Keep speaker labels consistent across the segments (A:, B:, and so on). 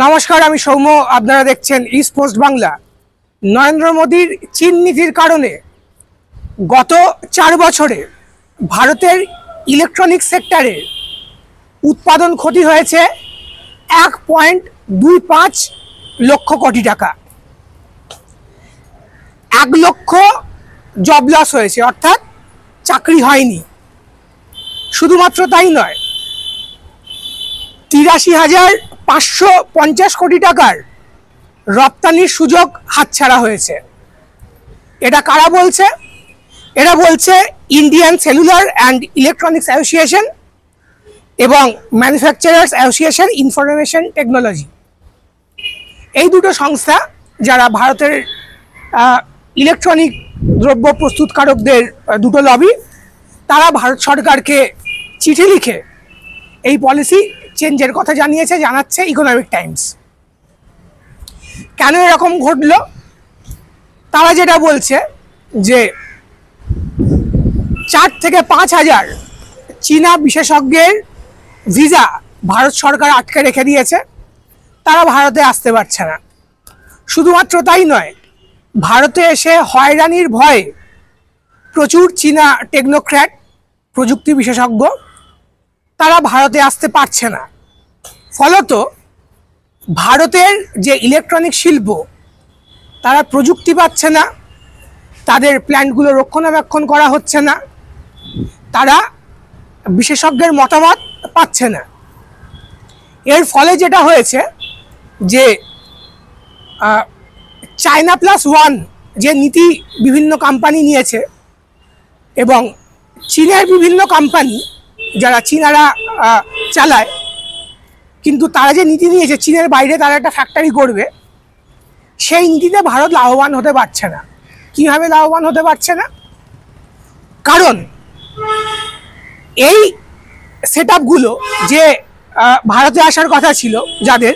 A: নমস্কার, আমি সৌম্য। আপনারা দেখছেন ইস্ট পোস্ট বাংলা। নরেন্দ্র মোদীর চীন নীতির কারণে গত 4 বছরে ভারতের ইলেকট্রনিক সেক্টরে উৎপাদন ক্ষতি হয়েছে 1.25 লক্ষ কোটি টাকা। 1 লক্ষ জব লস হয়েছে, অর্থাৎ চাকরি হয়নি। শুধুমাত্র তাই নয়, 83,550 কোটি টাকার রপ্তানির সুযোগ হাতছাড়া হয়েছে। এটা কারা বলছে? এরা বলছে Indian cellular and electronics association এবং ম্যানুফ্যাকচারার্স অ্যাসোসিয়েশন ইনফরমেশন টেকনোলজি। এই দুটো সংস্থা, যারা ভারতের ইলেকট্রনিক দ্রব্য প্রস্তুতকারকদের দুটো লবি, তারা ভারত সরকারকে চিঠি লিখে এই পলিসি চেঞ্জের কথা জানাচ্ছে ইকোনমিক টাইমস। কেন এরকম ঘটলো? তারা যেটা বলছে যে 4 থেকে 5 হাজার চীনা বিশেষজ্ঞের ভিসা ভারত সরকার আটকে রেখে দিয়েছে, তারা ভারতে আসতে পারছে না। শুধুমাত্র তাই নয়, ভারতে এসে হয়রানির ভয়ে প্রচুর চীনা টেকনোক্র্যাট, প্রযুক্তি বিশেষজ্ঞ, তারা ভারতে আসতে পারছে না। ফলত ভারতের যে ইলেকট্রনিক শিল্প, তারা প্রযুক্তি পাচ্ছে না, তাদের প্ল্যান্টগুলো রক্ষণাবেক্ষণ করা হচ্ছে না, তারা বিশেষজ্ঞের মতামত পাচ্ছে না। এর ফলে যেটা হয়েছে যে চায়না +1 যে নীতি বিভিন্ন কোম্পানি নিয়েছে, এবং চীনের বিভিন্ন কোম্পানি যারা চীনারা চালায়, কিন্তু তারা যে নীতি নিয়েছে চীনের বাইরে তারা একটা ফ্যাক্টরি করবে, সেই নীতিতে ভারত লাভবান হতে পারছে না। কীভাবে লাভবান হতে পারছে না? কারণ এই সেটআপগুলো যে ভারতে আসার কথা ছিল যাদের,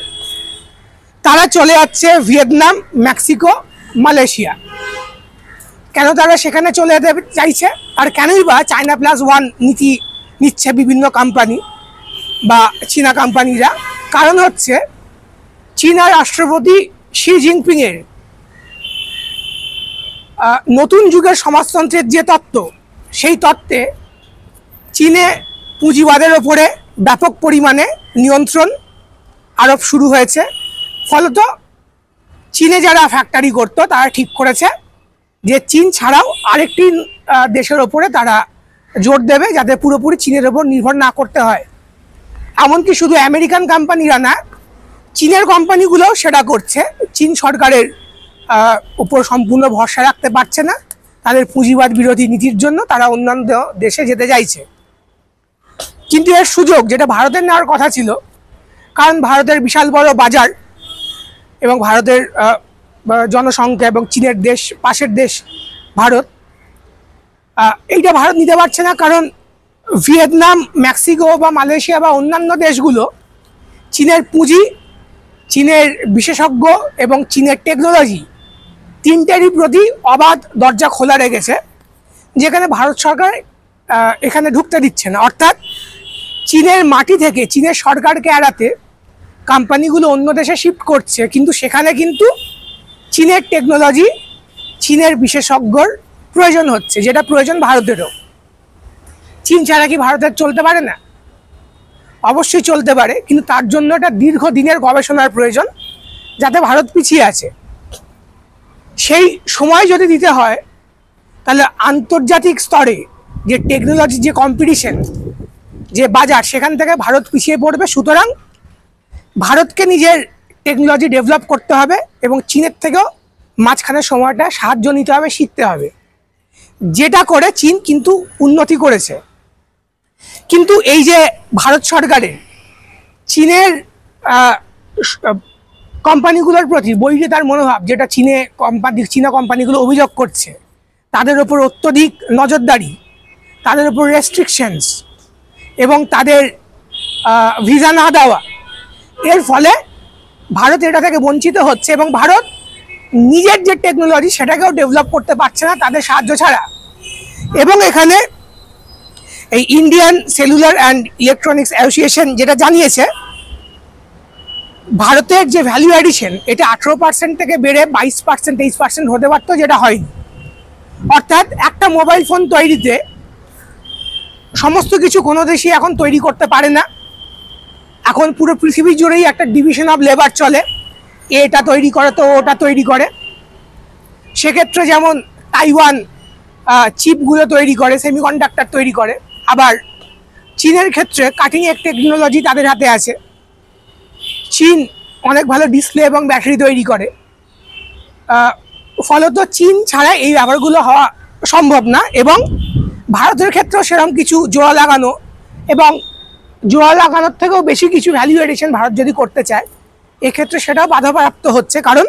A: তারা চলে যাচ্ছে ভিয়েতনাম, মেক্সিকো, মালয়েশিয়া। কেন তারা সেখানে চলে যেতে চাইছে? আর কেনই বা চায়না +1 নীতি নিচ্ছে বিভিন্ন কোম্পানি বা চীনা কোম্পানিরা? কারণ হচ্ছে চীনা রাষ্ট্রপতি শি জিনপিংয়ের নতুন যুগের সমাজতন্ত্রের যে তত্ত্ব, সেই তত্ত্বে চীনে পুঁজিবাদের ওপরে ব্যাপক পরিমাণে নিয়ন্ত্রণ আরোপ শুরু হয়েছে। ফলত চীনে যারা ফ্যাক্টরি করতো, তারা ঠিক করেছে যে চীন ছাড়াও আরেকটি দেশের ওপরে তারা জোর দেবে, যাতে পুরোপুরি চীনের ওপর নির্ভর না করতে হয়। এমনকি শুধু আমেরিকান কোম্পানিরা না, চীনের কোম্পানিগুলোও সেটা করছে। চীন সরকারের উপর সম্পূর্ণ ভরসা রাখতে পারছে না, তাদের পুঁজিবাদ বিরোধী নীতির জন্য তারা অন্যান্য দেশে যেতে চাইছে। কিন্তু এর সুযোগ যেটা ভারতের নেওয়ার কথা ছিল, কারণ ভারতের বিশাল বড় বাজার এবং ভারতের জনসংখ্যা এবং চীনের পাশের দেশ ভারত, এইটা ভারত নিতে পারছে না। কারণ ভিয়েতনাম, মেক্সিকো বা মালয়েশিয়া বা অন্যান্য দেশগুলো চীনের পুঁজি, চীনের বিশেষজ্ঞ এবং চীনের টেকনোলজি তিনটেরই প্রতি অবাধ দরজা খোলা রেখেছে, যেখানে ভারত সরকার এখানে ঢুকতে দিচ্ছে না। অর্থাৎ চীনের মাটি থেকে চীনের সরকারকে এড়াতে কোম্পানিগুলো অন্য দেশে শিফট করছে, কিন্তু সেখানে কিন্তু চীনের টেকনোলজি, চীনের বিশেষজ্ঞর প্রয়োজন হচ্ছে, যেটা প্রয়োজন ভারতেরও। চীন ছাড়া কি ভারতের চলতে পারে না? অবশ্যই চলতে পারে, কিন্তু তার জন্য একটা দীর্ঘদিনের গবেষণার প্রয়োজন, যাতে ভারত পিছিয়ে আছে। সেই সময় যদি দিতে হয়, তাহলে আন্তর্জাতিক স্তরে যে টেকনোলজি, যে কম্পিটিশন, যে বাজার, সেখান থেকে ভারত পিছিয়ে পড়বে। সুতরাং ভারতকে নিজের টেকনোলজি ডেভেলপ করতে হবে এবং চীনের থেকেও মাঝখানে সময়টা সাহায্য নিতে হবে, শিখতে হবে, যেটা করে চীন কিন্তু উন্নতি করেছে। কিন্তু এই যে ভারত সরকারের চীনের কোম্পানিগুলোর প্রতি বৈরী তার মনোভাব, যেটা চীনা কোম্পানিগুলো অভিযোগ করছে, তাদের ওপর অত্যধিক নজরদারি, তাদের ওপর রেস্ট্রিকশনস এবং তাদের ভিসা না দেওয়া, এর ফলে ভারত এটা থেকে বঞ্চিত হচ্ছে এবং ভারত নিজের যে টেকনোলজি সেটাকেও ডেভেলপ করতে পারছে না তাদের সাহায্য ছাড়া। এবং এখানে এই Indian cellular and electronics association যেটা জানিয়েছে ভারতের যে ভ্যালু অ্যাডিশন এটা 18% থেকে বেড়ে 22% 23% হতে পারতো, যেটা হয়নি। অর্থাৎ একটা মোবাইল ফোন তৈরিতে সমস্ত কিছু কোনো দেশই এখন তৈরি করতে পারে না। এখন পুরো পৃথিবী জুড়েই একটা ডিভিশন অফ লেবার চলে, এটা তৈরি করে তো ওটা তৈরি করে। সেক্ষেত্রে যেমন তাইওয়ান চিপগুলো তৈরি করে, সেমিকন্ডাক্টর তৈরি করে, আবার চীনের ক্ষেত্রে কাটিং এজ টেকনোলজি তাদের হাতে আছে। চীন অনেক ভালো ডিসপ্লে এবং ব্যাটারি তৈরি করে। ফলত চীন ছাড়া এই ব্যাপারগুলো হওয়া সম্ভব না, এবং ভারতের ক্ষেত্রেও সেরকম কিছু জোড়া লাগানো এবং জোড়া লাগানোর থেকেও বেশি কিছু ভ্যালু এডিশন ভারত যদি করতে চায়, এক্ষেত্রে সেটাও বাধাপ্রাপ্ত হচ্ছে, কারণ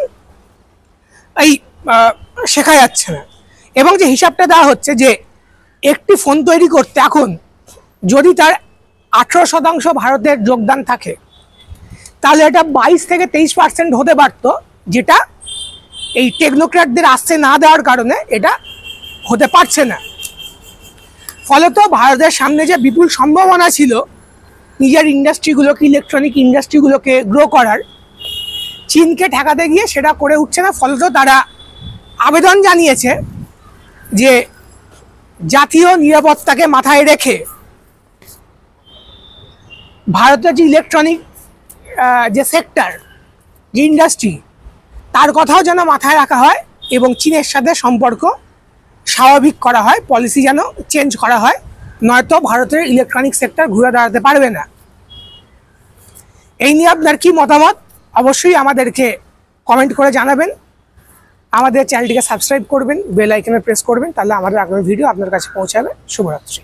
A: এই শেখা যাচ্ছে না। এবং যে হিসাবটা দেওয়া হচ্ছে যে একটি ফোন তৈরি করতে এখন যদি তার 18% ভারতের যোগদান থাকে, তাহলে এটা 22 থেকে 23% হতে পারত, যেটা এই টেকনোক্র্যাটদের আসতে না দেওয়ার কারণে এটা হতে পারছে না। ফলত ভারতের সামনে যে বিপুল সম্ভাবনা ছিল নিজের ইন্ডাস্ট্রিগুলোকে, ইলেকট্রনিক ইন্ডাস্ট্রিগুলোকে গ্রো করার, চীনকে ঠেকাতে গিয়ে সেটা করে উঠছে না। ফলত তারা আবেদন জানিয়েছে যে জাতীয় নিরাপত্তাকে মাথায় রেখে ভারতের যে ইলেকট্রনিক যে সেক্টর, যে ইন্ডাস্ট্রি, তার কথাও যেন মাথায় রাখা হয় এবং চীনের সাথে সম্পর্ক স্বাভাবিক করা হয়, পলিসি যেন চেঞ্জ করা হয়, নয়তো ভারতের ইলেকট্রনিক সেক্টর ঘুরে দাঁড়াতে পারবে না। এই নিয়ে আপনার কি মতামত অবশ্যই আমাদেরকে কমেন্ট করে জানাবেন। আমাদের চ্যানেলটিকে সাবস্ক্রাইব করবেন, বেল আইকনে প্রেস করবেন, তাহলে আমাদের আগামী ভিডিও আপনার কাছে পৌঁছাবে। শুভরাত্রি।